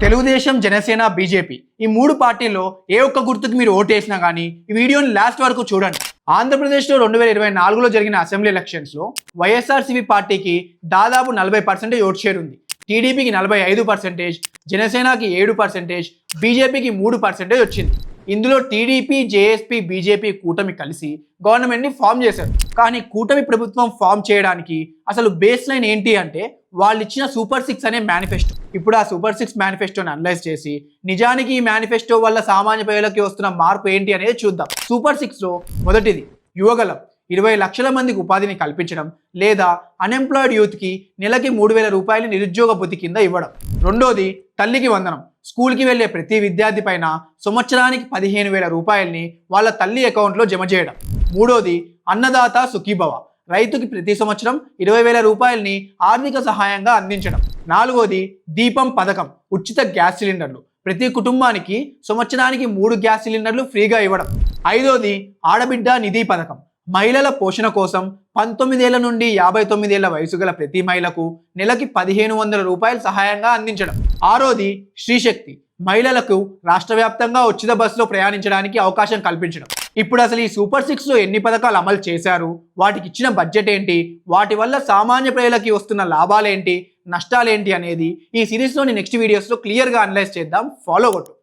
Telugu Desam, Janasena, BJP ఈ మూడు పార్టీల్లో ఏ ఒక్క గుర్తుకు మీరు ఓటేసినా కానీ ఈ వీడియోని లాస్ట్ వరకు చూడండి. ఆంధ్రప్రదేశ్లో 2024లో జరిగిన అసెంబ్లీ ఎలక్షన్స్లో వైఎస్ఆర్సీపీ పార్టీకి దాదాపు 40% ఓట్ షేర్ ఉంది. టీడీపీకి 45%, జనసేనకి 7%, బీజేపీకి 3% వచ్చింది. ఇందులో టీడీపీ, జేఎస్పీ, బీజేపీ కూటమి కలిసి గవర్నమెంట్ని ఫామ్ చేశారు. కానీ కూటమి ప్రభుత్వం ఫామ్ చేయడానికి అసలు బేస్ లైన్ ఏంటి అంటే వాళ్ళు ఇచ్చిన సూపర్ 6 అనే మేనిఫెస్టో. ఇప్పుడు ఆ సూపర్ 6 మేనిఫెస్టోని అనలైజ్ చేసి నిజానికి ఈ మేనిఫెస్టో వల్ల సామాన్య ప్రజలకి వస్తున్న మార్పు ఏంటి అనేది చూద్దాం. సూపర్ 6లో మొదటిది యువగలం. 20 లక్షల మందికి ఉపాధిని కల్పించడం లేదా అన్ఎంప్లాయిడ్ యూత్కి నెలకి 3,000 రూపాయలు నిరుద్యోగ భృతి కింద ఇవ్వడం. రెండోది తల్లికి వందనం. స్కూల్కి వెళ్ళే ప్రతి విద్యార్థి పైన సంవత్సరానికి 15,000 రూపాయల్ని వాళ్ళ తల్లి అకౌంట్లో జమ చేయడం. మూడోది అన్నదాత సుఖీభవ. రైతుకి ప్రతి సంవత్సరం 20,000 రూపాయల్ని ఆర్థిక సహాయంగా అందించడం. నాలుగోది దీపం పథకం. ఉచిత గ్యాస్ సిలిండర్లు. ప్రతి కుటుంబానికి సంవత్సరానికి 3 గ్యాస్ సిలిండర్లు ఫ్రీగా ఇవ్వడం. ఐదోది ఆడబిడ్డ నిధి పథకం. మహిళల పోషణ కోసం 19 ఏళ్ల నుండి 59 ఏళ్ల వయసు గల ప్రతి మహిళకు నెలకి 1,500 రూపాయలు సహాయంగా అందించడం. ఆరోది శ్రీశక్తి. మహిళలకు రాష్ట్ర వ్యాప్తంగా ఉచిత బస్సులో ప్రయాణించడానికి అవకాశం కల్పించడం. ఇప్పుడు అసలు ఈ సూపర్ 6లో ఎన్ని పథకాలు అమలు చేశారు, వాటికి ఇచ్చిన బడ్జెట్ ఏంటి, వాటి వల్ల సామాన్య ప్రజలకి వస్తున్న లాభాలేంటి, నష్టాలేంటి అనేది ఈ సిరీస్లోని నెక్స్ట్ వీడియోస్లో క్లియర్గా అనలైజ్ చేద్దాం. ఫాలో కొట్టు.